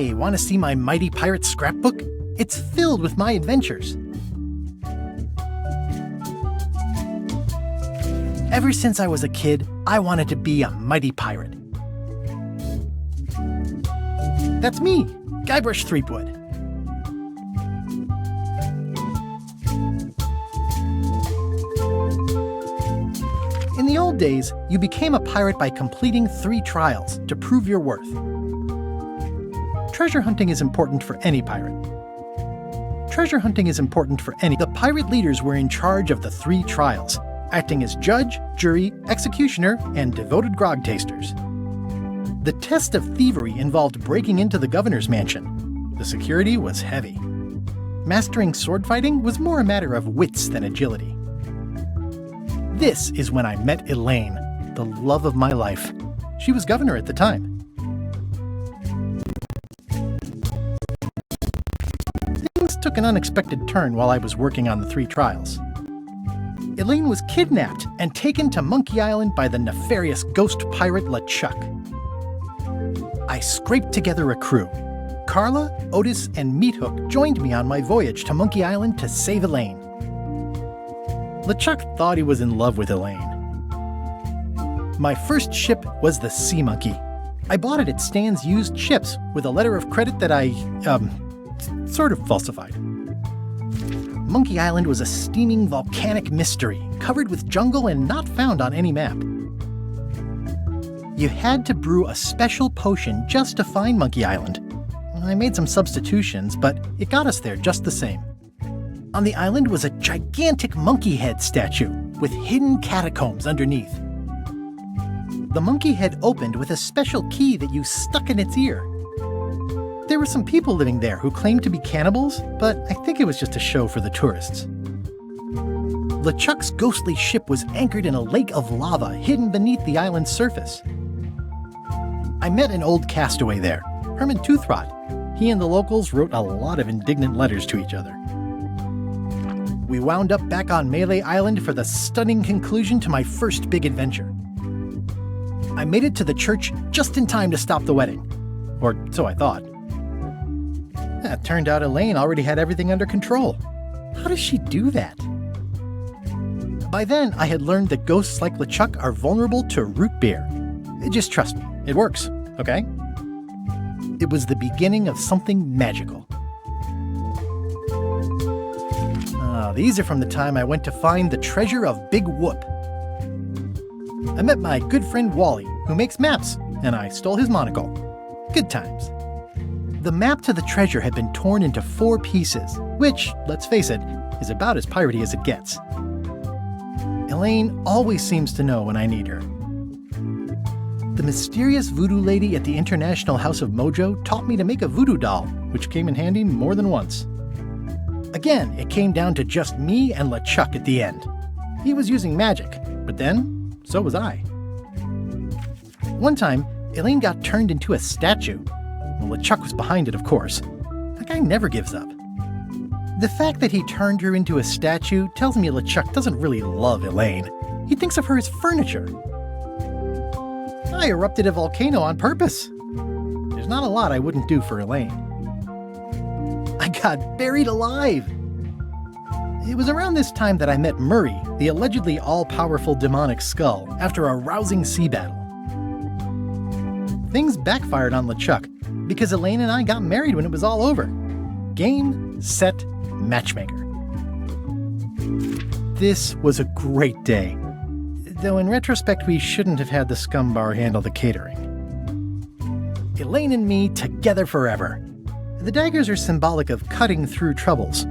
Hey, want to see my mighty pirate scrapbook? It's filled with my adventures. Ever since I was a kid, I wanted to be a mighty pirate. That's me, Guybrush Threepwood. In the old days, you became a pirate by completing 3 trials to prove your worth. Treasure hunting is important for any pirate. The pirate leaders were in charge of the 3 trials, acting as judge, jury, executioner, and devoted grog tasters. The test of thievery involved breaking into the governor's mansion. The security was heavy. Mastering sword fighting was more a matter of wits than agility. This is when I met Elaine, the love of my life. She was governor at the time. Things took an unexpected turn while I was working on the 3 trials. Elaine was kidnapped and taken to Monky Island by the nefarious ghost pirate LeChuck. I scraped together a crew. Carla, Otis, and Meathook joined me on my voyage to Monky Island to save Elaine. LeChuck thought he was in love with Elaine. My first ship was the Sea Monkey. I bought it at Stan's used ships with a letter of credit that I, sort of falsified. Monky Island was a steaming volcanic mystery, covered with jungle and not found on any map. You had to brew a special potion just to find Monky Island. I made some substitutions, but it got us there just the same. On the island was a gigantic monkey head statue with hidden catacombs underneath. The monkey head opened with a special key that you stuck in its ear. There were some people living there who claimed to be cannibals, but I think it was just a show for the tourists. LeChuck's ghostly ship was anchored in a lake of lava hidden beneath the island's surface. I met an old castaway there, Herman Toothrot. He and the locals wrote a lot of indignant letters to each other. We wound up back on Melee Island for the stunning conclusion to my first big adventure. I made it to the church just in time to stop the wedding. Or so I thought. It turned out Elaine already had everything under control. How does she do that? By then, I had learned that ghosts like LeChuck are vulnerable to root beer. Just trust me, it works, okay? It was the beginning of something magical. These are from the time I went to find the treasure of Big Whoop. I met my good friend Wally, who makes maps, and I stole his monocle. Good times. The map to the treasure had been torn into 4 pieces, which, let's face it, is about as piratey as it gets. Elaine always seems to know when I need her. The mysterious voodoo lady at the International House of Mojo taught me to make a voodoo doll, which came in handy more than once. Again, it came down to just me and LeChuck at the end. He was using magic, but then, so was I. One time, Elaine got turned into a statue. Well, LeChuck was behind it, of course. That guy never gives up. The fact that he turned her into a statue tells me LeChuck doesn't really love Elaine. He thinks of her as furniture. I erupted a volcano on purpose. There's not a lot I wouldn't do for Elaine. I got buried alive. It was around this time that I met Murray, the allegedly all-powerful demonic skull, after a rousing sea battle. Things backfired on LeChuck because Elaine and I got married when it was all over. Game, set, matchmaker. This was a great day. Though in retrospect, we shouldn't have had the scum bar handle the catering. Elaine and me together forever. The daggers are symbolic of cutting through troubles,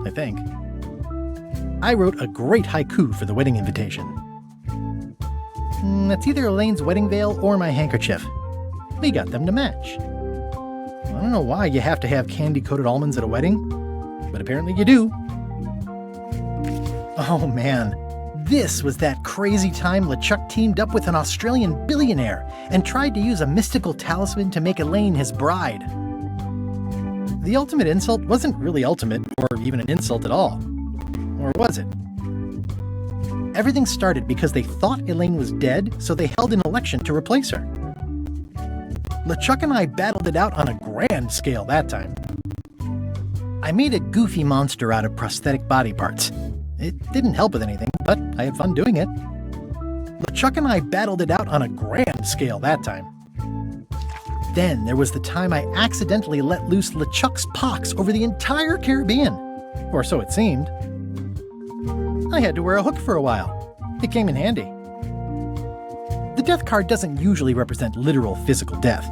I think. I wrote a great haiku for the wedding invitation. It's either Elaine's wedding veil or my handkerchief. We got them to match. I don't know why you have to have candy-coated almonds at a wedding, but apparently you do. Oh man, this was that crazy time LeChuck teamed up with an Australian billionaire and tried to use a mystical talisman to make Elaine his bride. The ultimate insult wasn't really ultimate, or even an insult at all. Or was it? Everything started because they thought Elaine was dead, so they held an election to replace her. LeChuck and I battled it out on a grand scale that time. I made a goofy monster out of prosthetic body parts. It didn't help with anything, but I had fun doing it. LeChuck and I battled it out on a grand scale that time. Then there was the time I accidentally let loose LeChuck's pox over the entire Caribbean. Or so it seemed. I had to wear a hook for a while. It came in handy. The death card doesn't usually represent literal physical death,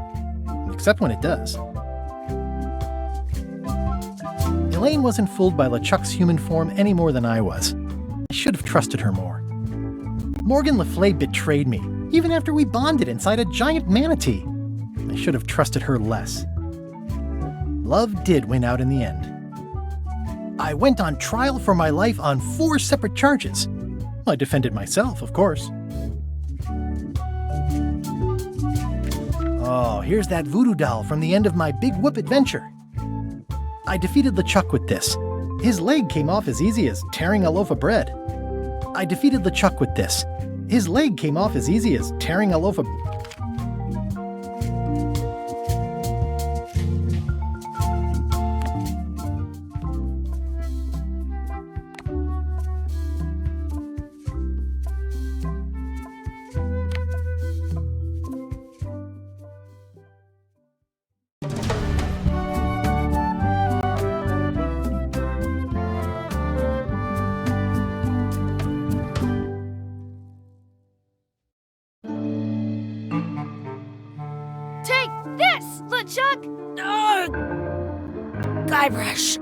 except when it does. Elaine wasn't fooled by LeChuck's human form any more than I was. I should have trusted her more. Morgan Le Fay betrayed me, even after we bonded inside a giant manatee. I should have trusted her less. Love did win out in the end. I went on trial for my life on 4 separate charges. I defended myself, of course. Oh, here's that voodoo doll from the end of my Big Whoop adventure. I defeated LeChuck with this. His leg came off as easy as tearing a loaf of bread. I defeated LeChuck with this. His leg came off as easy as tearing a loaf of... Chuck! Guybrush,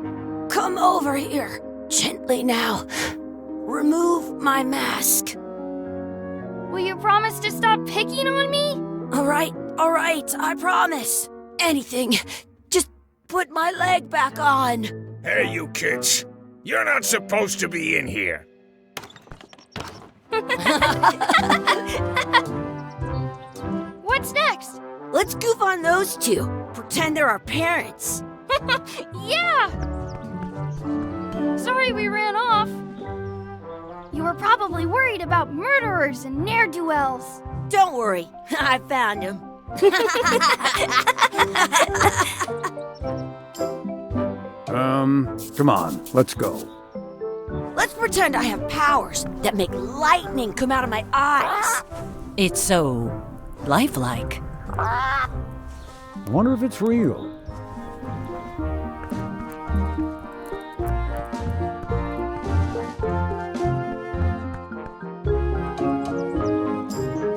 come over here. Gently now. Remove my mask. Will you promise to stop picking on me? All right, I promise. Anything. Just put my leg back on. Hey, you kids. You're not supposed to be in here. What's next? Let's goof on those two. Pretend they're our parents. Yeah! Sorry we ran off. You were probably worried about murderers and ne'er-do-wells. Don't worry, I found him. Come on, let's go. Let's pretend I have powers that make lightning come out of my eyes. It's so lifelike. I wonder if it's real.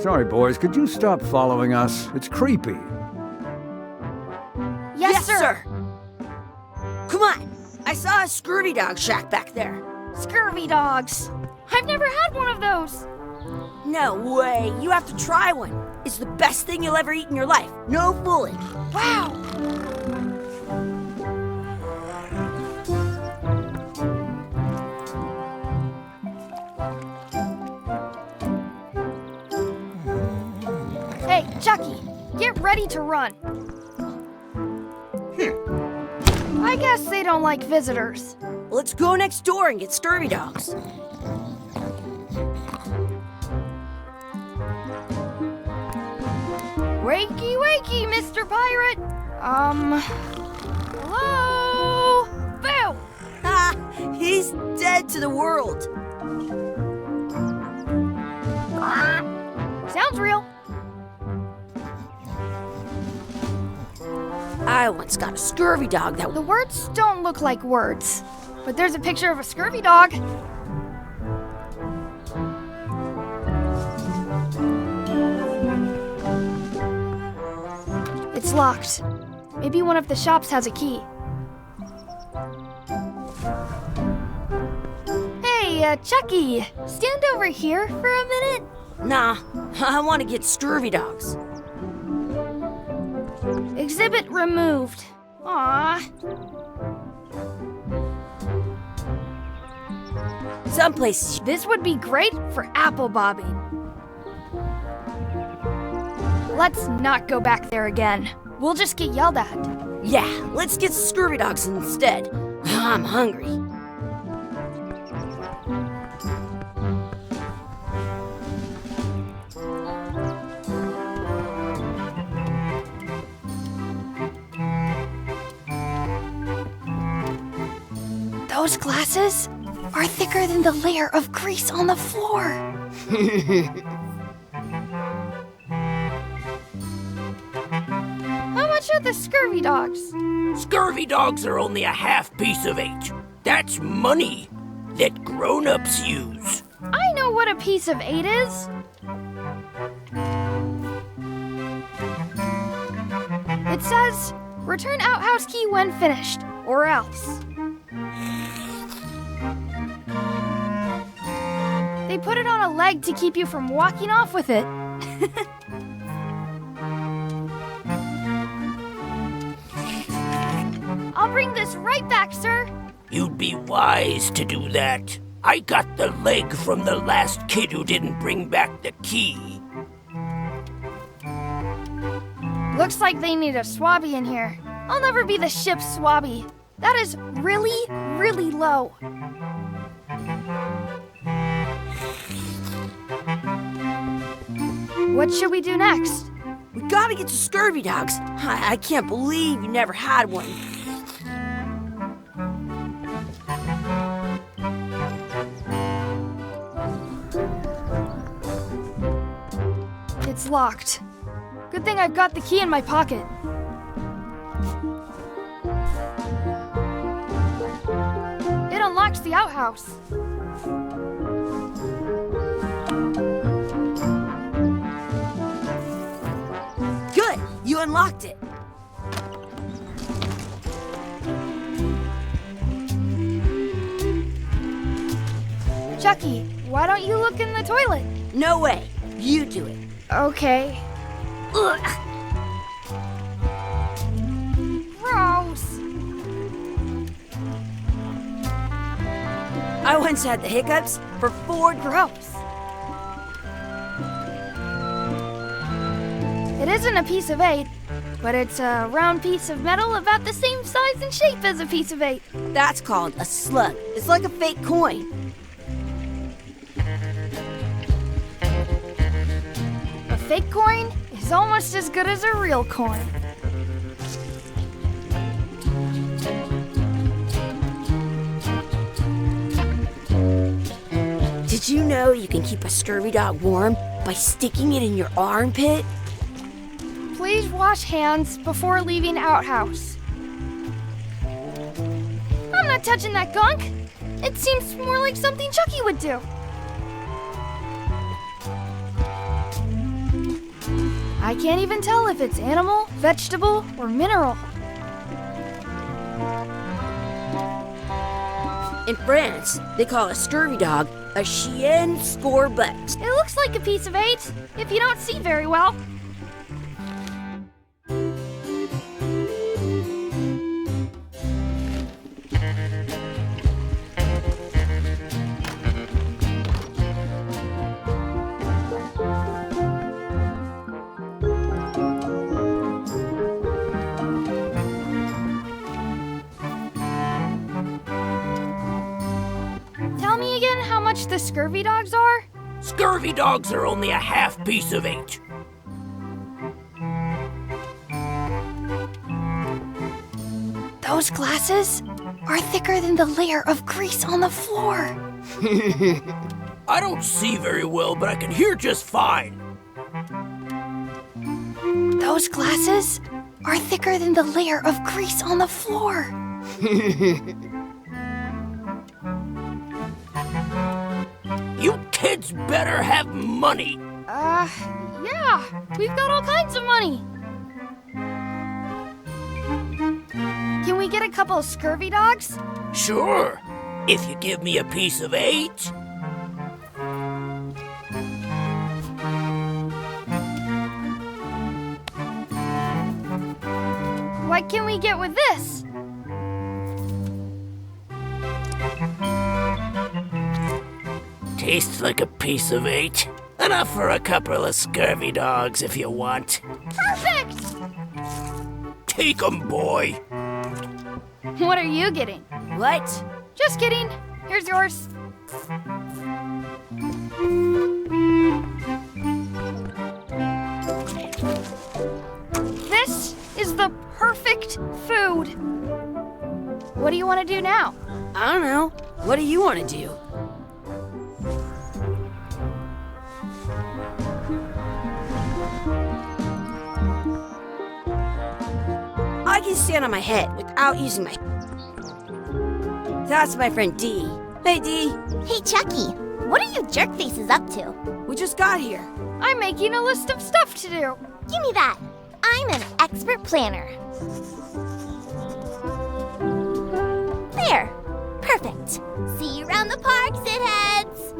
Sorry, boys, could you stop following us? It's creepy. Yes, sir. Come on, I saw a scurvy dog shack back there. Scurvy dogs. I've never had one of those. No way, you have to try one. It's the best thing you'll ever eat in your life. No fooling. Wow. Hey, Chucky, get ready to run. I guess they don't like visitors. Let's go next door and get scurvy dogs. Wakey, wakey, Mr. Pirate. Hello? Boo! Ha! He's dead to the world. Sounds real. I once got a scurvy dog that... The words don't look like words, but there's a picture of a scurvy dog. It's locked. Maybe one of the shops has a key. Hey, Chucky, stand over here for a minute. Nah, I want to get scurvy dogs. Exhibit removed. Aww. Someplace. This would be great for apple bobbing. Let's not go back there again. We'll just get yelled at. Yeah, let's get scurvy dogs instead. I'm hungry. Those glasses are thicker than the layer of grease on the floor. How much are the scurvy dogs? Scurvy dogs are only a half piece of 8. That's money that grown-ups use. I know what a piece of 8 is. It says, return outhouse key when finished, or else. They put it on a leg to keep you from walking off with it. I'll bring this right back, sir. You'd be wise to do that. I got the leg from the last kid who didn't bring back the key. Looks like they need a swabby in here. I'll never be the ship's swabby. That is really, really low. What should we do next? We gotta get to scurvy dogs. I can't believe you never had one. It's locked. Good thing I've got the key in my pocket. It unlocks the outhouse. Good, you unlocked it. Chucky, why don't you look in the toilet? No way, you do it. Okay. Ugh. Gross. I once had the hiccups for 4 Gross. It isn't a piece of 8, but it's a round piece of metal about the same size and shape as a piece of 8. That's called a slug. It's like a fake coin. A fake coin is almost as good as a real coin. Did you know you can keep a scurvy dog warm by sticking it in your armpit? Please wash hands before leaving outhouse. I'm not touching that gunk. It seems more like something Chucky would do. I can't even tell if it's animal, vegetable, or mineral. In France, they call a scurvy dog a chien scorbut. It looks like a piece of 8 if you don't see very well. Tell me again how much the scurvy dogs are? Scurvy dogs are only a half piece of 8. Those glasses are thicker than the layer of grease on the floor. I don't see very well, but I can hear just fine. Those glasses are thicker than the layer of grease on the floor. You kids better have money. Yeah, we've got all kinds of money. Can we get a couple of scurvy dogs? Sure, if you give me a piece of 8. What can we get with this? Tastes like a piece of 8. Enough for a couple of scurvy dogs if you want. Perfect! Take 'em, boy. What are you getting? What? Just kidding. Here's yours. This is the perfect food. What do you want to do now? I don't know. What do you want to do? I can stand on my head without using my... That's my friend Dee. Hey, Dee. Hey, Chucky, what are you jerk faces up to? We just got here. I'm making a list of stuff to do. Give me that. I'm an expert planner. There. Perfect. See you around the park, shitheads.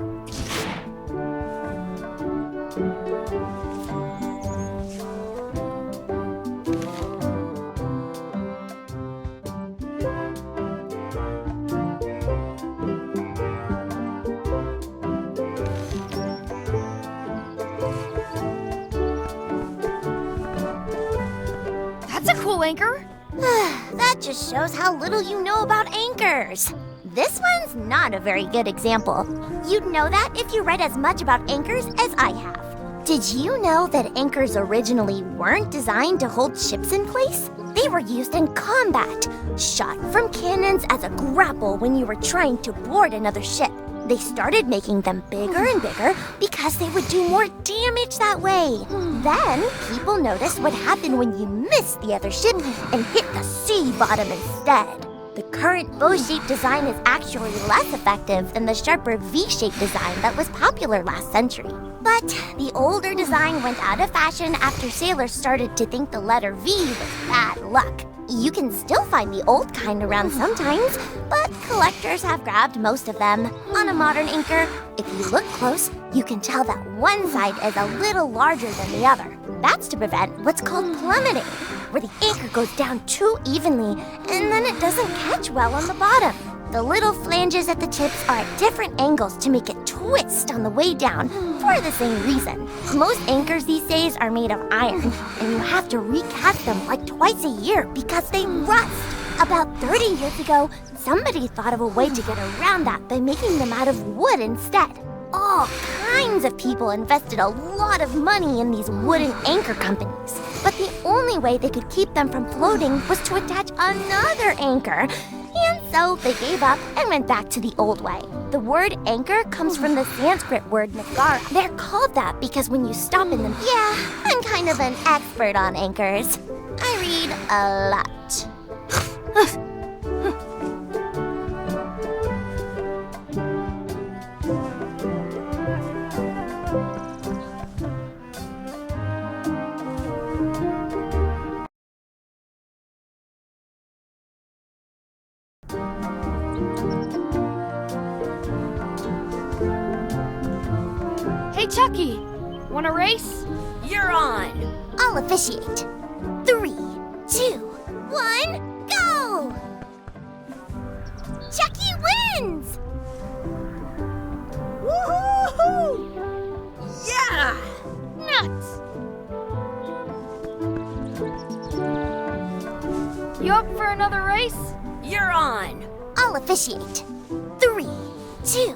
That's a cool anchor. That just shows how little you know about anchors. This one's not a very good example. You'd know that if you read as much about anchors as I have. Did you know that anchors originally weren't designed to hold ships in place? They were used in combat, shot from cannons as a grapple when you were trying to board another ship. They started making them bigger and bigger because they would do more damage that way. Then, people noticed what happened when you missed the other ship and hit the sea bottom instead. The current bow-shaped design is actually less effective than the sharper V-shaped design that was popular last century. But the older design went out of fashion after sailors started to think the letter V was bad luck. You can still find the old kind around sometimes, but collectors have grabbed most of them. On a modern anchor, if you look close, you can tell that one side is a little larger than the other. That's to prevent what's called plummeting, where the anchor goes down too evenly and then it doesn't catch well on the bottom. The little flanges at the tips are at different angles to make it twist on the way down for the same reason. Most anchors these days are made of iron, and you have to recast them like twice a year because they rust. About 30 years ago, somebody thought of a way to get around that by making them out of wood instead. All kinds of people invested a lot of money in these wooden anchor companies, but the only way they could keep them from floating was to attach another anchor. And so they gave up and went back to the old way. The word anchor comes from the Sanskrit word nagara. They're called that because when you stop in them... Yeah, I'm kind of an expert on anchors. I read a lot. Hey, Chucky, want to race? You're on. I'll officiate. 3, 2, 1, go! Chucky wins! Woohoo! Yeah! Nuts! You up for another race? You're on. I'll officiate. 3, 2,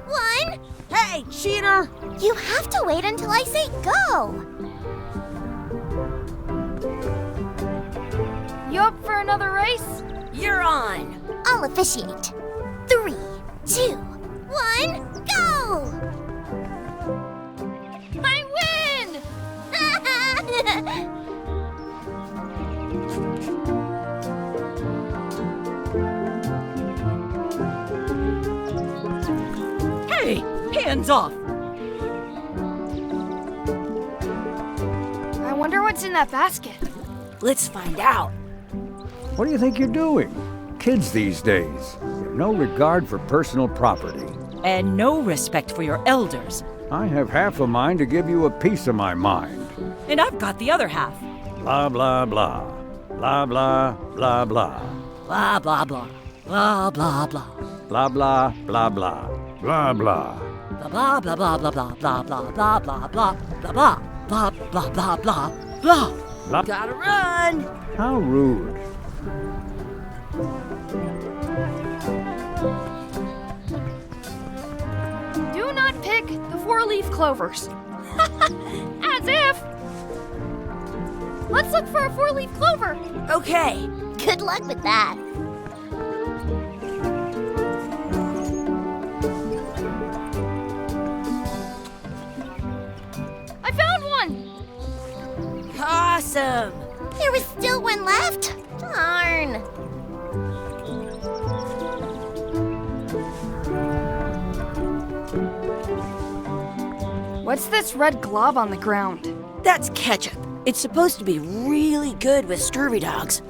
1. Hey, cheater! You have to wait until I say go. You up for another race? You're on. I'll officiate. 3, 2, 1, go! I win! Hey, hands off! I wonder what's in that basket. Let's find out. What do you think you're doing? Kids these days, they have no regard for personal property. And no respect for your elders. I have half a mind to give you a piece of my mind. And I've got the other half. Blah, blah, blah. Blah, blah, blah, blah. Blah, blah, blah. Blah, blah, blah. Blah, blah, blah, blah. Blah, blah. Blah, blah, blah, blah, blah, blah, blah, blah, blah, blah, blah, blah, blah, blah, blah, blah, blah. Blah. Gotta run! How rude. Do not pick the 4-leaf clovers. As if! Let's look for a 4-leaf clover. Okay. Good luck with that. Awesome! There was still one left. Darn. What's this red glob on the ground? That's ketchup. It's supposed to be really good with scurvy dogs.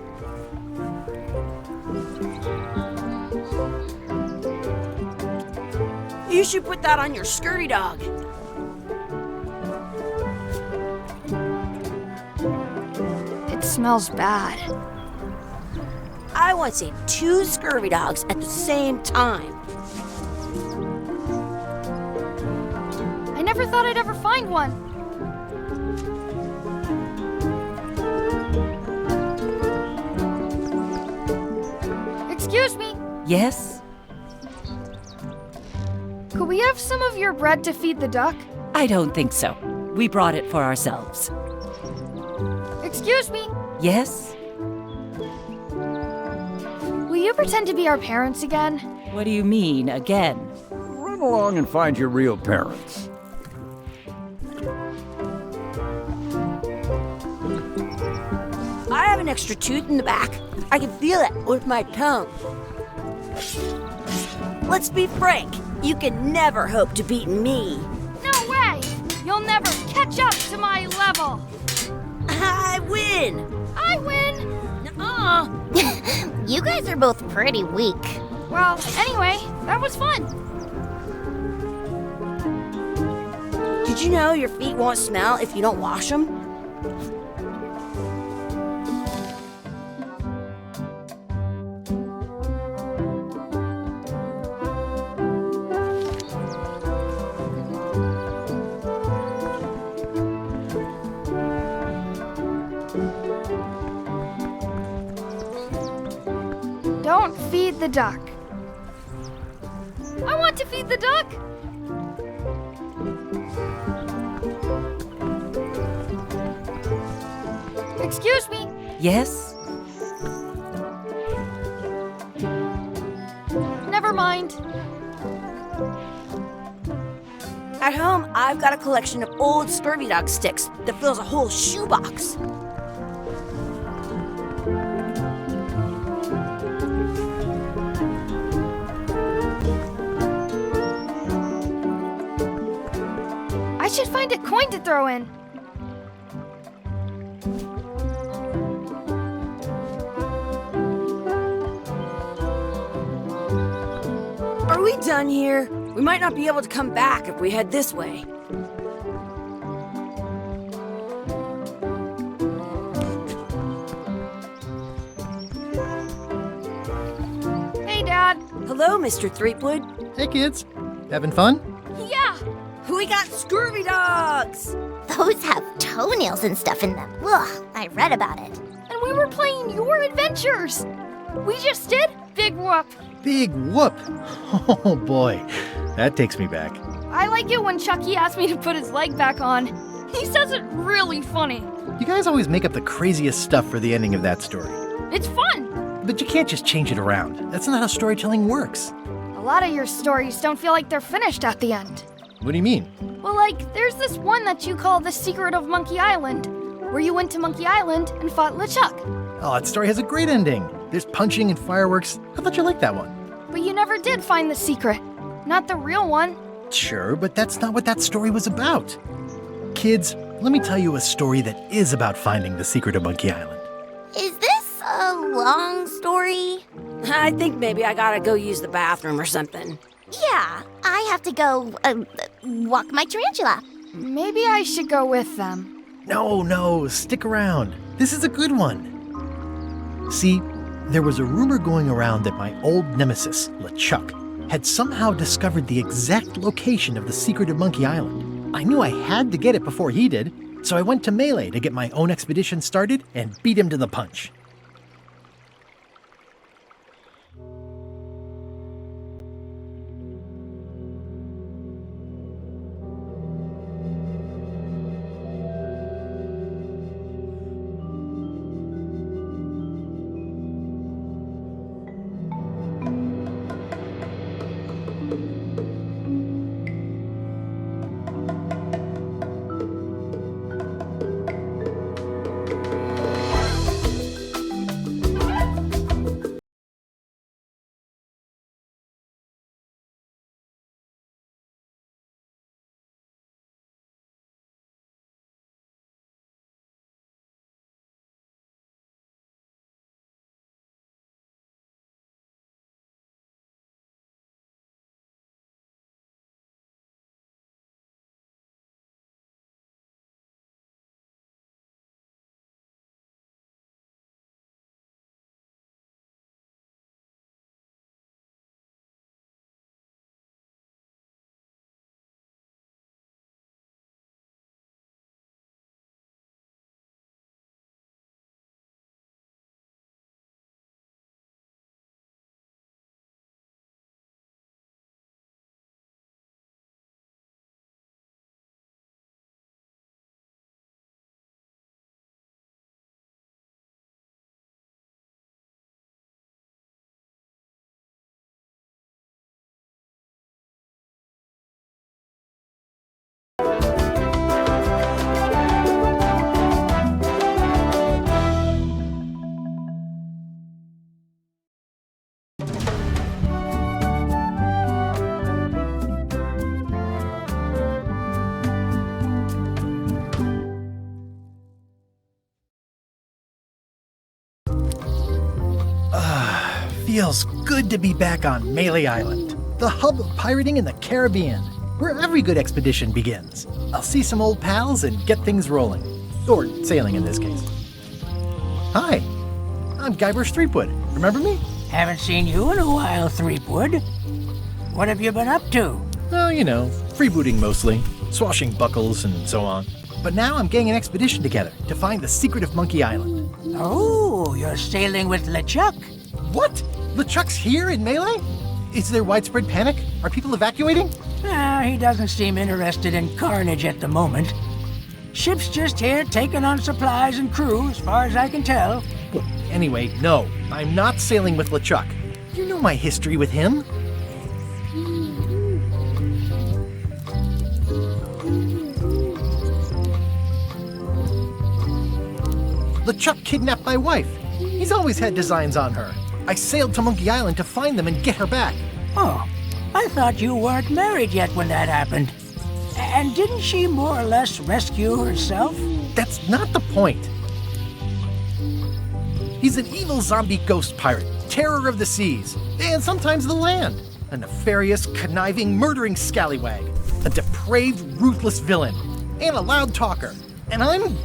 You should put that on your scurvy dog. It smells bad. I want to see 2 scurvy dogs at the same time. I never thought I'd ever find one. Excuse me, Yes? could we have some of your bread to feed the duck? I don't think so. We brought it for ourselves. Excuse me, Yes? will you pretend to be our parents again? What do you mean, again? Run along and find your real parents. I have an extra tooth in the back. I can feel it with my tongue. Let's be frank. You can never hope to beat me. No way! You'll never catch up to my level! I win! I win! Nuh-uh. You guys are both pretty weak. Well, anyway, that was fun. Did you know your feet won't smell if you don't wash them? Don't feed the duck. I want to feed the duck! Excuse me, Yes? never mind. At home, I've got a collection of old scurvy dog sticks that fills a whole shoebox. I should find a coin to throw in. Are we done here? We might not be able to come back if we head this way. Hey, Dad. Hello, Mr. Threepwood. Hey kids, having fun? Yeah, We got scurvy dogs! Those have toenails and stuff in them. Ugh, I read about it. and we were playing your adventures. We just did Big Whoop. Big whoop! Oh boy, that takes me back. I like it when Chucky asked me to put his leg back on. He says it really funny. You guys always make up the craziest stuff for the ending of that story. It's fun. But you can't just change it around. That's not how storytelling works. A lot of your stories don't feel like they're finished at the end. What do you mean? Well, like, there's this one that you call The Secret of Monky Island, where you went to Monkey Island and fought LeChuck. Oh, that story has a great ending. There's punching and fireworks. I thought you liked that one. But you never did find the secret. Not the real one. Sure, but that's not what that story was about. Kids, let me tell you a story that is about finding the secret of Monkey Island. Is this a long story? I think maybe I gotta go use the bathroom or something. Yeah, I have to go walk my tarantula. Maybe I should go with them. No, stick around. This is a good one. See, there was a rumor going around that my old nemesis, LeChuck, had somehow discovered the exact location of the secret of Monkey Island. I knew I had to get it before he did, so I went to Melee to get my own expedition started and beat him to the punch. Feels good to be back on Melee Island, the hub of pirating in the Caribbean, where every good expedition begins. I'll see some old pals and get things rolling. Or sailing in this case. Hi, I'm Guybrush Threepwood. Remember me? Haven't seen you in a while, Threepwood. What have you been up to? Oh, you know, freebooting mostly, swashbuckles and so on. But now I'm getting an expedition together to find the secret of Monky Island. Oh, you're sailing with LeChuck. What? LeChuck's here in Melee? Is there widespread panic? Are people evacuating? He doesn't seem interested in carnage at the moment. Ship's just here taking on supplies and crew, as far as I can tell. Well, anyway, no, I'm not sailing with LeChuck. You know my history with him. LeChuck kidnapped my wife. He's always had designs on her. I sailed to Monky Island to find them and get her back. Oh, I thought you weren't married yet when that happened. And didn't she more or less rescue herself? That's not the point. He's an evil zombie ghost pirate, terror of the seas, and sometimes the land. A nefarious, conniving, murdering scallywag. A depraved, ruthless villain. And a loud talker. And I'm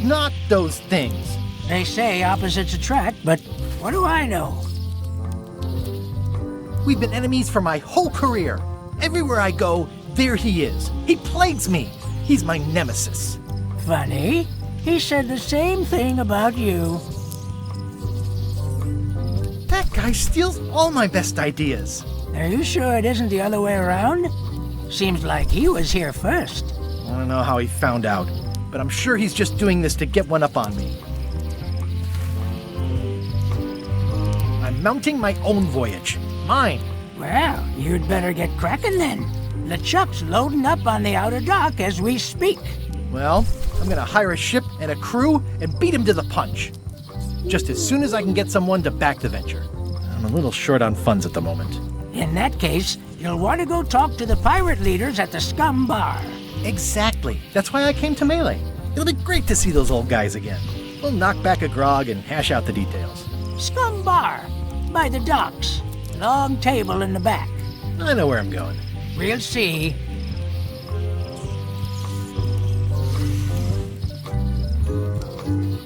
not those things. They say opposites attract, but what do I know? We've been enemies for my whole career. Everywhere I go, there he is. He plagues me. He's my nemesis. Funny. He said the same thing about you. That guy steals all my best ideas. Are you sure it isn't the other way around? Seems like he was here first. I don't know how he found out, but I'm sure he's just doing this to get one up on me. I'm mounting my own voyage. Mine. Well, you'd better get cracking then. LeChuck's loading up on the outer dock as we speak. Well, I'm gonna hire a ship and a crew and beat him to the punch. Just as soon as I can get someone to back the venture. I'm a little short on funds at the moment. In that case, you'll want to go talk to the pirate leaders at the Scum Bar. Exactly. That's why I came to Melee. It'll be great to see those old guys again. We'll knock back a grog and hash out the details. Scum Bar, by the docks. Long table in the back. I know where I'm going. We'll see.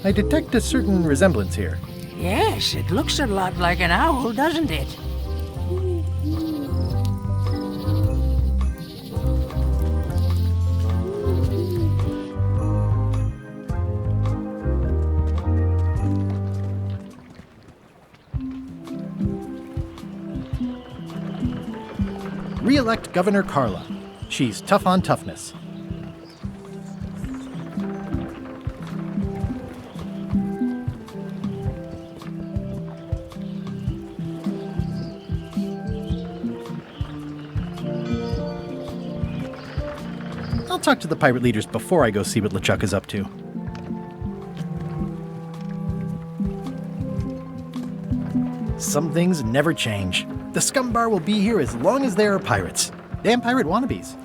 I detect a certain resemblance here. Yes, it looks a lot like an owl, doesn't it? Re-elect Governor Carla. She's tough on toughness. I'll talk to the pirate leaders before I go see what LeChuck is up to. Some things never change. The Scum Bar will be here as long as there are pirates. Damn pirate wannabes.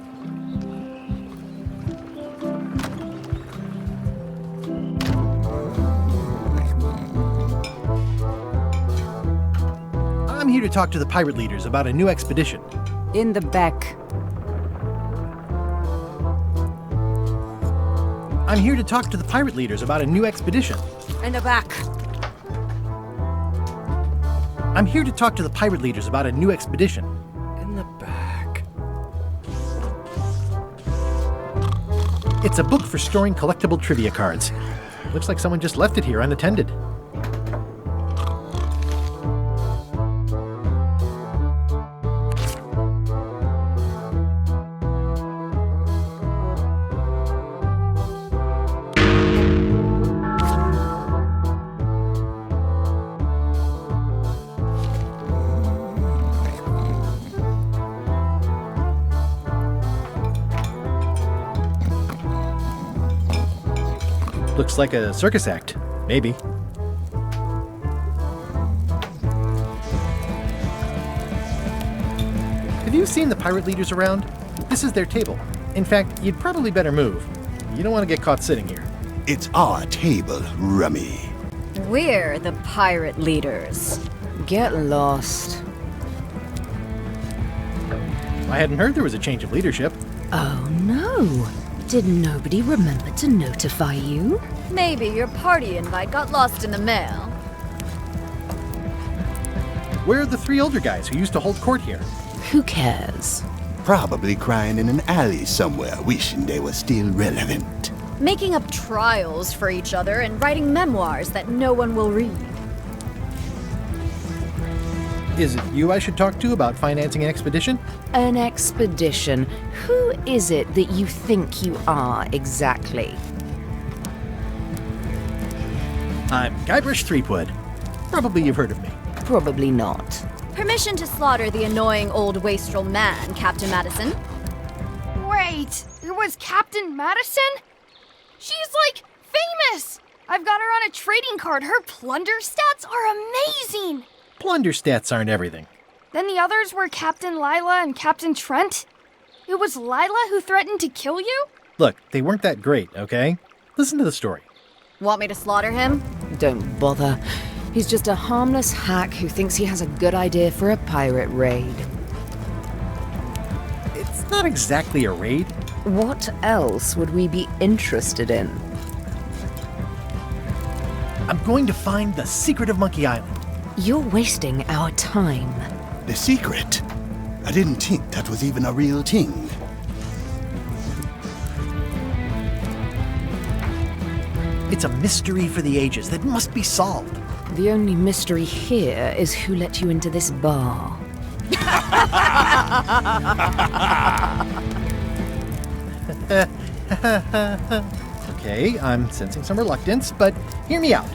I'm here to talk to the pirate leaders about a new expedition. In the back. I'm here to talk to the pirate leaders about a new expedition. In the back. I'm here to talk to the pirate leaders about a new expedition. In the back. It's a book for storing collectible trivia cards. Looks like someone just left it here unattended. Looks like a circus act. Maybe. Have you seen the pirate leaders around? This is their table. In fact, you'd probably better move. You don't want to get caught sitting here. It's our table, Rummy. We're the pirate leaders. Get lost. I hadn't heard there was a change of leadership. Oh no. Did nobody remember to notify you? Maybe your party invite got lost in the mail. Where are the 3 older guys who used to hold court here? Who cares? Probably crying in an alley somewhere, wishing they were still relevant. Making up trials for each other and writing memoirs that no one will read. Is it you I should talk to about financing an expedition? An expedition? Who is it that you think you are, exactly? I'm Guybrush Threepwood. Probably you've heard of me. Probably not. Permission to slaughter the annoying old wastrel man, Captain Madison. Wait, it was Captain Madison? She's, like, famous! I've got her on a trading card. Her plunder stats are amazing! Plunder stats aren't everything. Then the others were Captain Lila and Captain Trent? It was Lila who threatened to kill you? Look, they weren't that great, okay? Listen to the story. Want me to slaughter him? Don't bother. He's just a harmless hack who thinks he has a good idea for a pirate raid. It's not exactly a raid. What else would we be interested in? I'm going to find the secret of Monky Island. You're wasting our time. The secret? I didn't think that was even a real thing. It's a mystery for the ages that must be solved. The only mystery here is who let you into this bar. Okay, I'm sensing some reluctance, but hear me out.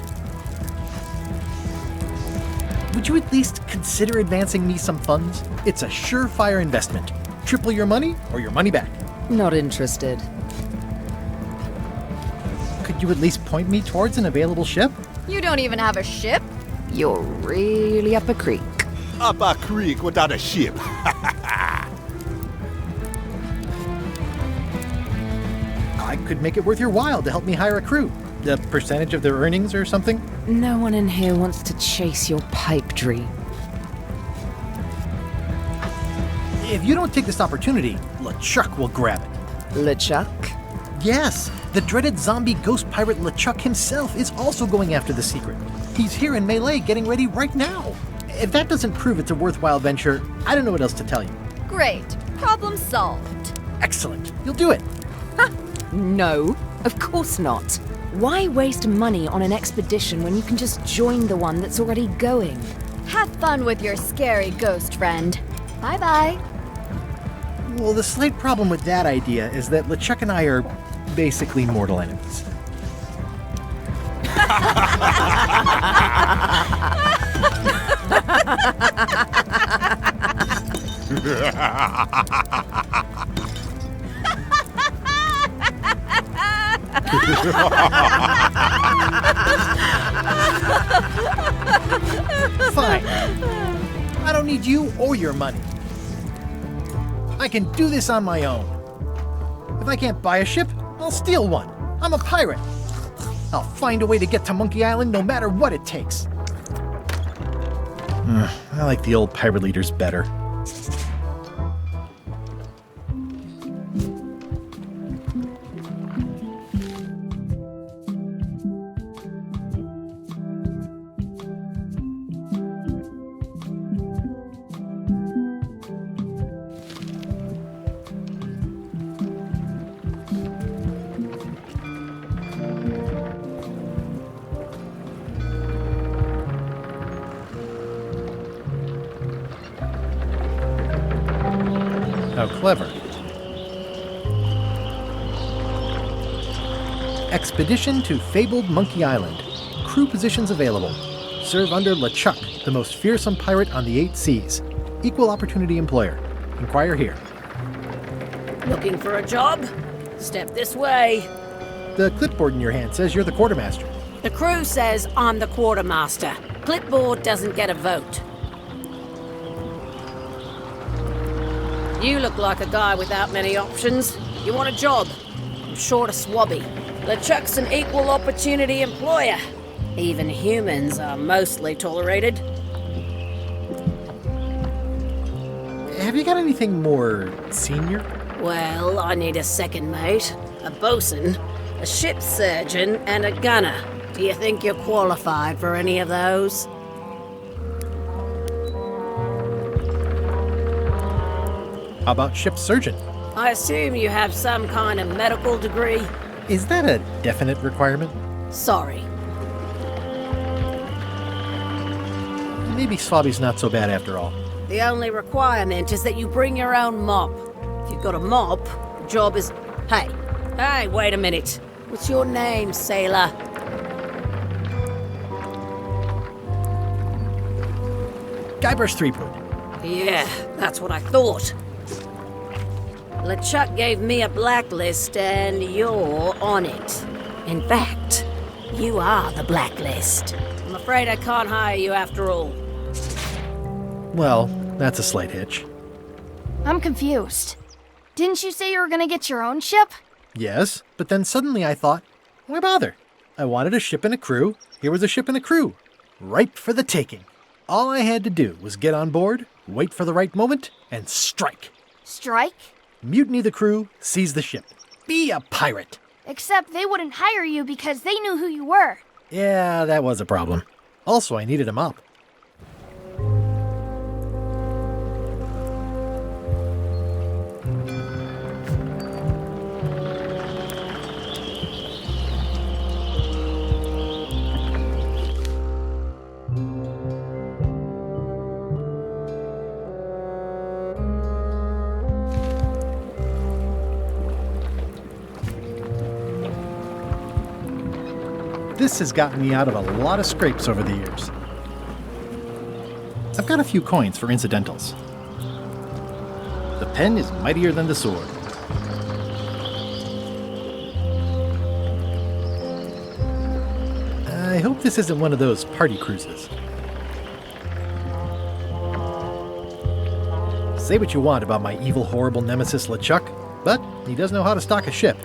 Would you at least consider advancing me some funds? It's a surefire investment. Triple your money or your money back. Not interested. Could you at least point me towards an available ship? You don't even have a ship? You're really up a creek. Up a creek without a ship. I could make it worth your while to help me hire a crew. A percentage of their earnings or something? No one in here wants to chase your pipe dream. If you don't take this opportunity, LeChuck will grab it. LeChuck? Yes, the dreaded zombie ghost pirate LeChuck himself is also going after the secret. He's here in Melee getting ready right now. If that doesn't prove it's a worthwhile venture, I don't know what else to tell you. Great. Problem solved. Excellent. You'll do it. No, of course not. Why waste money on an expedition when you can just join the one that's already going? Have fun with your scary ghost friend. Bye-bye. Well, the slight problem with that idea is that LeChuck and I are basically mortal enemies. Fine. I don't need you or your money. I can do this on my own. If I can't buy a ship, I'll steal one. I'm a pirate. I'll find a way to get to Monky Island no matter what it takes. I like the old pirate leaders better. How clever. Expedition to fabled Monky Island. Crew positions available. Serve under LeChuck, the most fearsome pirate on the 8 seas. Equal opportunity employer. Inquire here. Looking for a job? Step this way. The clipboard in your hand says you're the quartermaster. The crew says I'm the quartermaster. Clipboard doesn't get a vote. You look like a guy without many options. You want a job? I'm short a swabby. LeChuck's an equal opportunity employer. Even humans are mostly tolerated. Have you got anything more senior? Well, I need a second mate, a bosun, a ship surgeon, and a gunner. Do you think you're qualified for any of those? How about ship surgeon? I assume you have some kind of medical degree? Is that a definite requirement? Sorry. Maybe Swabby's not so bad after all. The only requirement is that you bring your own mop. If you've got a mop, the job is... Hey, wait a minute. What's your name, sailor? Guybrush Threepwood. Yeah, that's what I thought. LeChuck gave me a blacklist and you're on it. In fact, you are the blacklist. I'm afraid I can't hire you after all. Well, that's a slight hitch. I'm confused. Didn't you say you were gonna get your own ship? Yes, but then suddenly I thought, why bother? I wanted a ship and a crew. Here was a ship and a crew. Ripe for the taking. All I had to do was get on board, wait for the right moment, and strike. Strike? Mutiny the crew, seize the ship. Be a pirate. Except they wouldn't hire you because they knew who you were. Yeah, that was a problem. Also, I needed a mop. This has gotten me out of a lot of scrapes over the years. I've got a few coins for incidentals. The pen is mightier than the sword. I hope this isn't one of those party cruises. Say what you want about my evil, horrible nemesis LeChuck, but he does know how to stock a ship.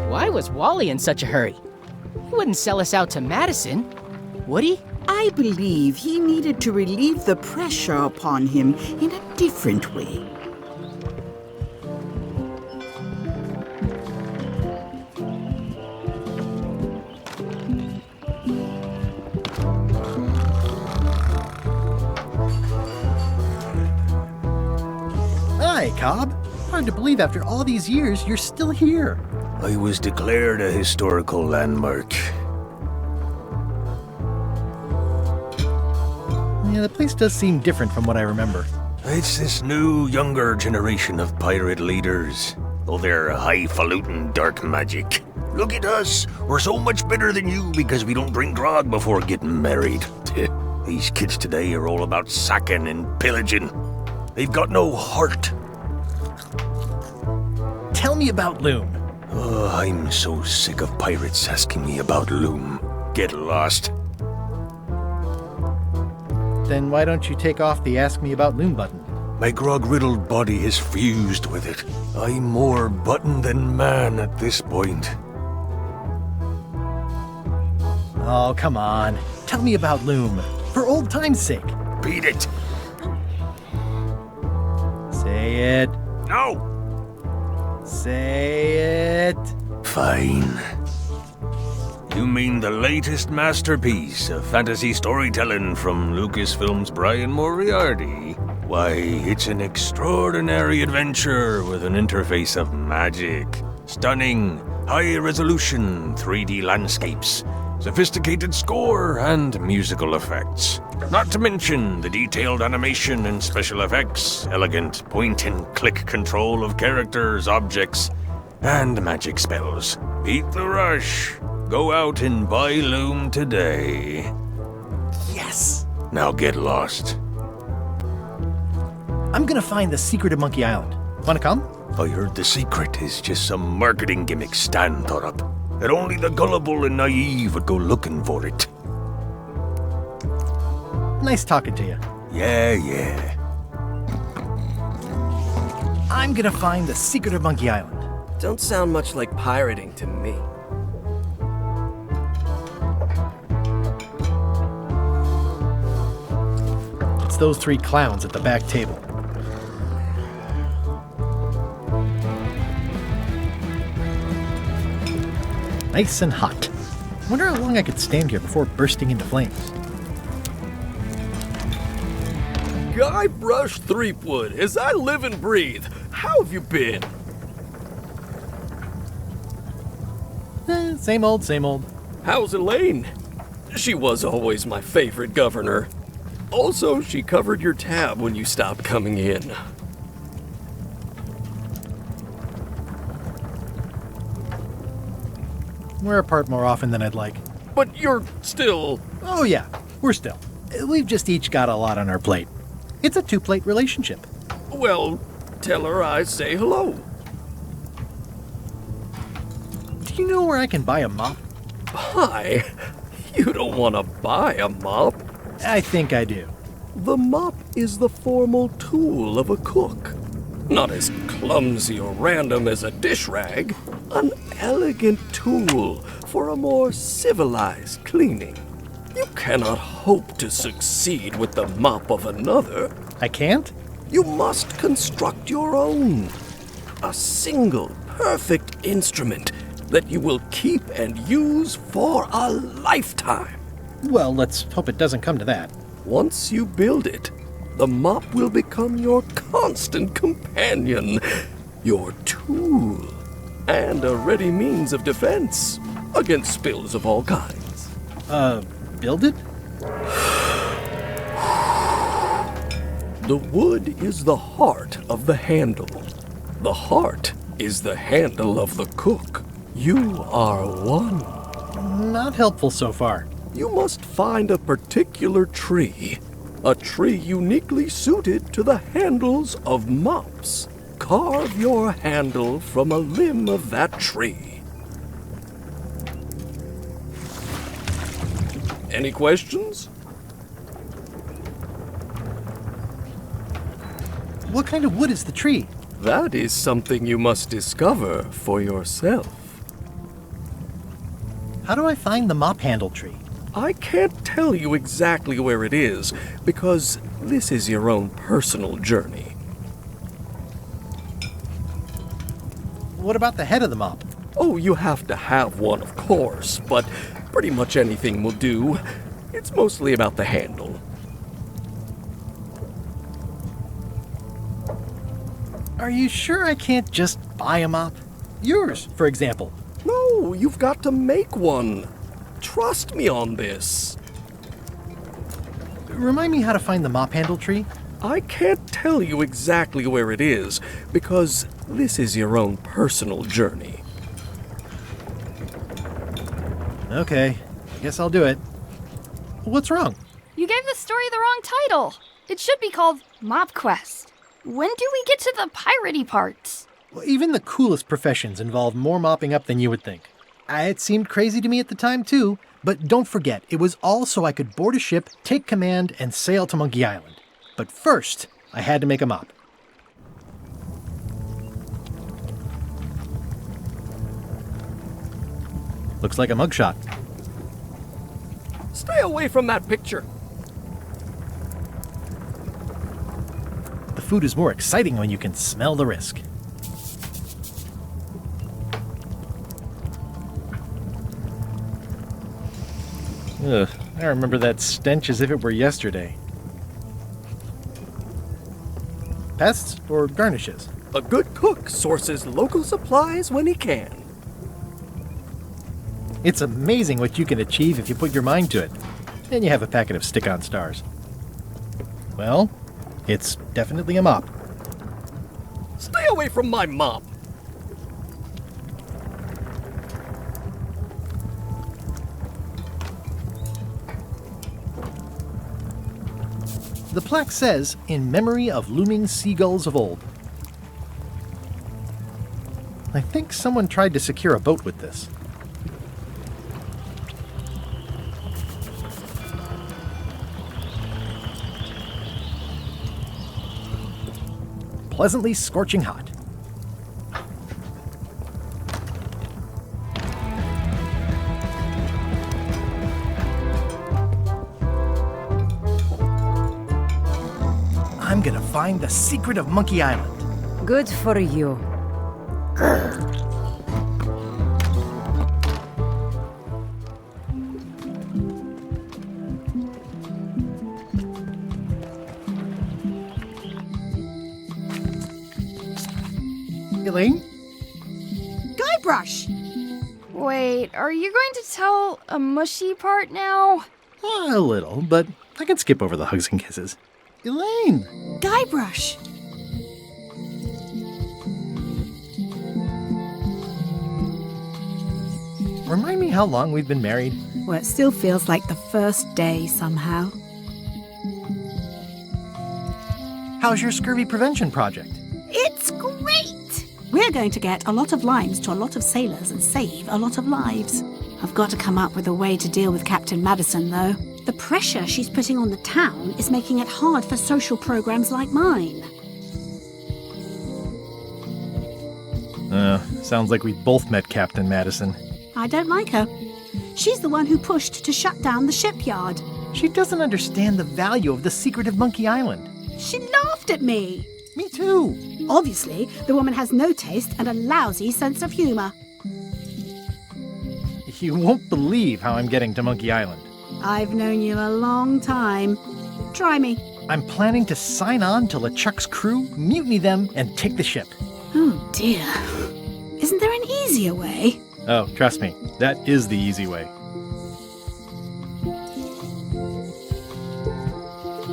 Why was Wally in such a hurry? He wouldn't sell us out to Madison, would he? I believe he needed to relieve the pressure upon him in a different way. Hi, Cobb. Hard to believe after all these years you're still here. I was declared a historical landmark. Yeah, the place does seem different from what I remember. It's this new, younger generation of pirate leaders. Oh, they're highfalutin dark magic. Look at us. We're so much better than you because we don't drink grog before getting married. These kids today are all about sacking and pillaging. They've got no heart. Tell me about Loom. Oh, I'm so sick of pirates asking me about Loom. Get lost. Then why don't you take off the Ask Me About Loom button? My grog-riddled body is fused with it. I'm more button than man at this point. Oh, come on. Tell me about Loom. For old time's sake. Beat it. Say it. No. Say it. Fine. You mean the latest masterpiece of fantasy storytelling from Lucasfilm's Brian Moriarty? Why, it's an extraordinary adventure with an interface of magic. Stunning, high-resolution 3D landscapes, sophisticated score, and musical effects. Not to mention the detailed animation and special effects, elegant point-and-click control of characters, objects, and magic spells. Beat the rush. Go out and buy Loom today. Yes! Now get lost. I'm gonna find the secret of Monky Island. Wanna come? I heard the secret is just some marketing gimmick Stan thought up. That only the gullible and naive would go looking for it. Nice talking to you. Yeah. I'm gonna find the secret of Monky Island. Don't sound much like pirating to me. It's those three clowns at the back table. Nice and hot. Wonder how long I could stand here before bursting into flames. Guybrush Threepwood, as I live and breathe, how have you been? Same old, same old. How's Elaine? She was always my favorite governor. Also, she covered your tab when you stopped coming in. We're apart more often than I'd like. But you're still... Oh yeah, we're still. We've just each got a lot on our plate. It's a two-plate relationship. Well, tell her I say hello. Do you know where I can buy a mop? Buy? You don't want to buy a mop. I think I do. The mop is the formal tool of a cook. Not as clumsy or random as a dish rag. An elegant tool for a more civilized cleaning. You cannot hope to succeed with the mop of another. I can't? You must construct your own. A single, perfect instrument that you will keep and use for a lifetime. Well, let's hope it doesn't come to that. Once you build it, the mop will become your constant companion, your tool, and a ready means of defense against spills of all kinds. Build it? The wood is the heart of the handle. The heart is the handle of the cook. You are one. Not helpful so far. You must find a particular tree. A tree uniquely suited to the handles of mops. Carve your handle from a limb of that tree. Any questions? What kind of wood is the tree? That is something you must discover for yourself. How do I find the mop handle tree? I can't tell you exactly where it is, because this is your own personal journey. What about the head of the mop? Oh, you have to have one, of course, but pretty much anything will do. It's mostly about the handle. Are you sure I can't just buy a mop? Yours, for example. No, you've got to make one. Trust me on this. Remind me how to find the mop handle tree? I can't tell you exactly where it is, because this is your own personal journey. Okay, guess I'll do it. What's wrong? You gave the story the wrong title. It should be called Mop Quest. When do we get to the piratey parts? Well, even the coolest professions involve more mopping up than you would think. It seemed crazy to me at the time, too, but don't forget, it was all so I could board a ship, take command, and sail to Monky Island. But first, I had to make a mop. Looks like a mugshot. Stay away from that picture. The food is more exciting when you can smell the risk. Ugh, I remember that stench as if it were yesterday. Pests or garnishes? A good cook sources local supplies when he can. It's amazing what you can achieve if you put your mind to it. Then you have a packet of stick-on stars. Well, it's definitely a mop. Stay away from my mop. The plaque says, "In memory of looming seagulls of old." I think someone tried to secure a boat with this. Pleasantly scorching hot. find the secret of Monky Island. Good for you. Elaine? Guybrush! Wait, are you going to tell a mushy part now? A little, but I can skip over the hugs and kisses. Elaine! Guybrush! Remind me how long we've been married? Well, it still feels like the first day somehow. How's your scurvy prevention project? It's great! We're going to get a lot of limes to a lot of sailors and save a lot of lives. I've got to come up with a way to deal with Captain Madison, though. The pressure she's putting on the town is making it hard for social programs like mine. Sounds like we both met Captain Madison. I don't like her. She's the one who pushed to shut down the shipyard. She doesn't understand the value of the secret of Monky Island. She laughed at me. Me too. Obviously, the woman has no taste and a lousy sense of humor. You won't believe how I'm getting to Monky Island. I've known you a long time. Try me. I'm planning to sign on to LeChuck's crew, mutiny them, and take the ship. Oh, dear. Isn't there an easier way? Oh, trust me, that is the easy way.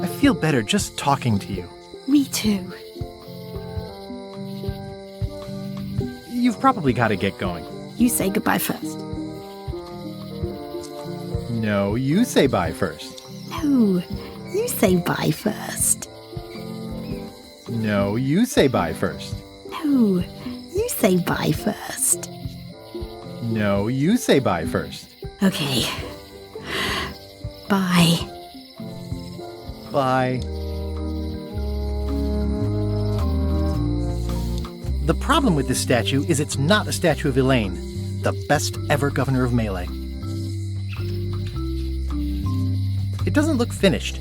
I feel better just talking to you. Me too. You've probably got to get going. You say goodbye first. No, you say bye first. No, you say bye first. No, you say bye first. No, you say bye first. No, you say bye first. Okay. Bye. Bye. The problem with this statue is it's not a statue of Elaine, the best ever governor of Melee. It doesn't look finished.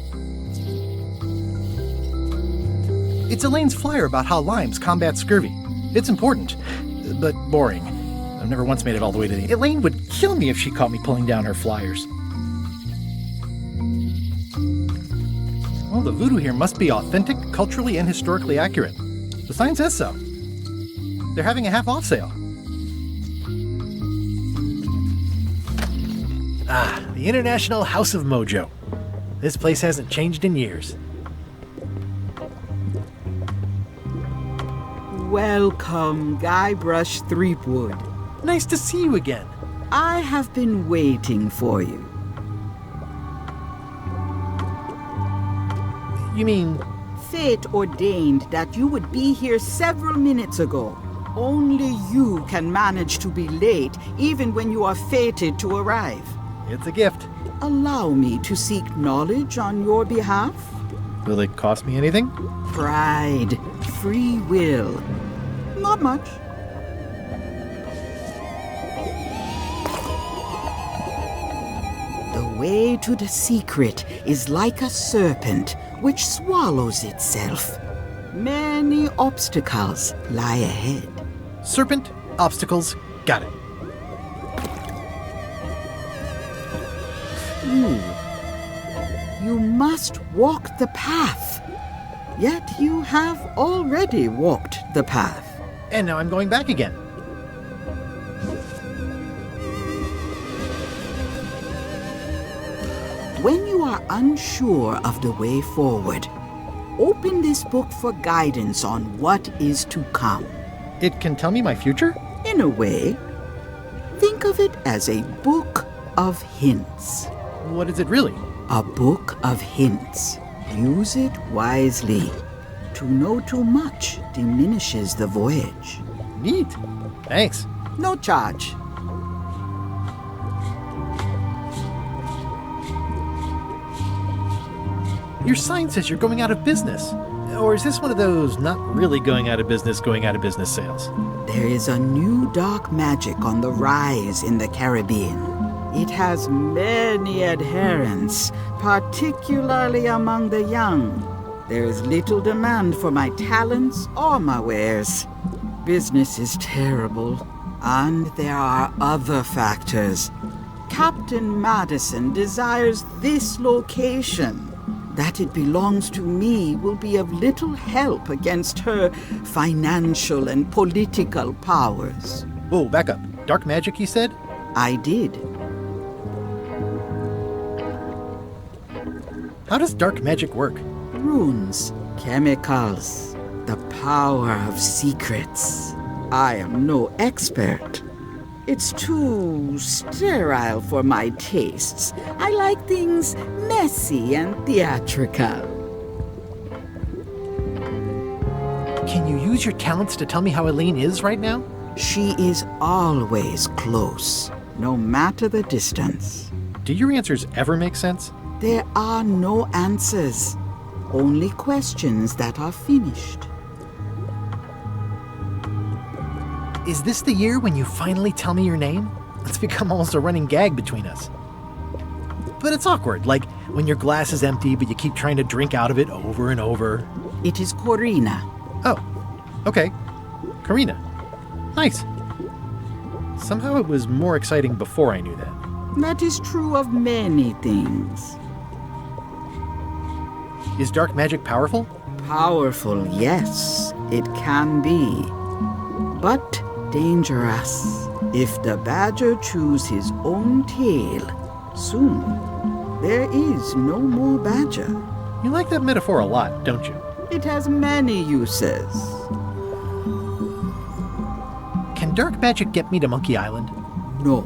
It's Elaine's flyer about how limes combat scurvy. It's important, but boring. I've never once made it all the way to the... Elaine would kill me if she caught me pulling down her flyers. Well, the voodoo here must be authentic, culturally, and historically accurate. The sign says so. They're having a half-off sale. Ah, the International House of Mojo. This place hasn't changed in years. Welcome, Guybrush Threepwood. Nice to see you again. I have been waiting for you. You mean... Fate ordained that you would be here several minutes ago. Only you can manage to be late, even when you are fated to arrive. It's a gift. Allow me to seek knowledge on your behalf. Will it cost me anything? Pride, free will. Not much. The way to the secret is like a serpent which swallows itself. Many obstacles lie ahead. Serpent, obstacles, got it. You must walk the path. Yet you have already walked the path. And now I'm going back again. When you are unsure of the way forward, open this book for guidance on what is to come. It can tell me my future? In a way. Think of it as a book of hints. What is it really? A book of hints. Use it wisely. To know too much diminishes the voyage. Neat. Thanks. No charge. Your sign says you're going out of business. Or is this one of those not really going out of business sales? There is a new dark magic on the rise in the Caribbean. It has many adherents, particularly among the young. There is little demand for my talents or my wares. Business is terrible, and there are other factors. Captain Madison desires this location. That it belongs to me will be of little help against her financial and political powers. Whoa, back up. Dark magic, you said? I did. How does dark magic work? Runes, chemicals, the power of secrets. I am no expert. It's too sterile for my tastes. I like things messy and theatrical. Can you use your talents to tell me how Eileen is right now? She is always close, no matter the distance. Do your answers ever make sense? There are no answers, only questions that are finished. Is this the year when you finally tell me your name? It's become almost a running gag between us. But it's awkward, like when your glass is empty but you keep trying to drink out of it over and over. It is Corina. Oh, okay. Karina. Nice. Somehow it was more exciting before I knew that. That is true of many things. Is dark magic powerful? Powerful, yes, it can be. But dangerous. If the badger chews his own tail, soon there is no more badger. You like that metaphor a lot, don't you? It has many uses. Can dark magic get me to Monky Island? No.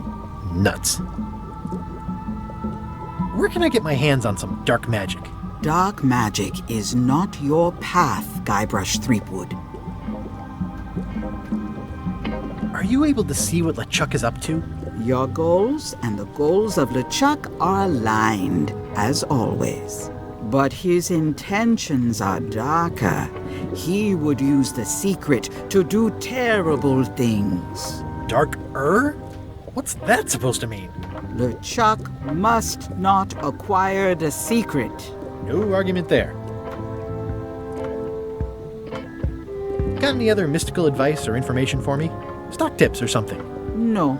Nuts. Where can I get my hands on some dark magic? Dark magic is not your path, Guybrush Threepwood. Are you able to see what LeChuck is up to? Your goals and the goals of LeChuck are aligned, as always. But his intentions are darker. He would use the secret to do terrible things. Dark-er? What's that supposed to mean? LeChuck must not acquire the secret. No argument there. Got any other mystical advice or information for me? Stock tips or something? No.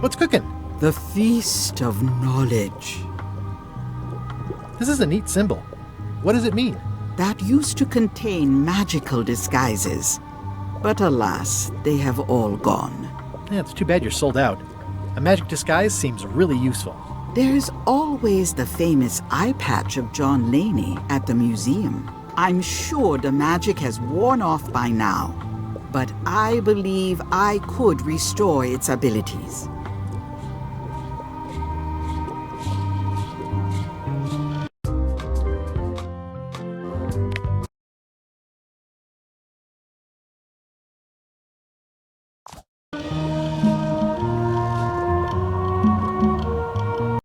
What's cooking? The Feast of Knowledge. This is a neat symbol. What does it mean? That used to contain magical disguises. But alas, they have all gone. Yeah, it's too bad you're sold out. A magic disguise seems really useful. There's always the famous eye patch of John Laney at the museum. I'm sure the magic has worn off by now, but I believe I could restore its abilities.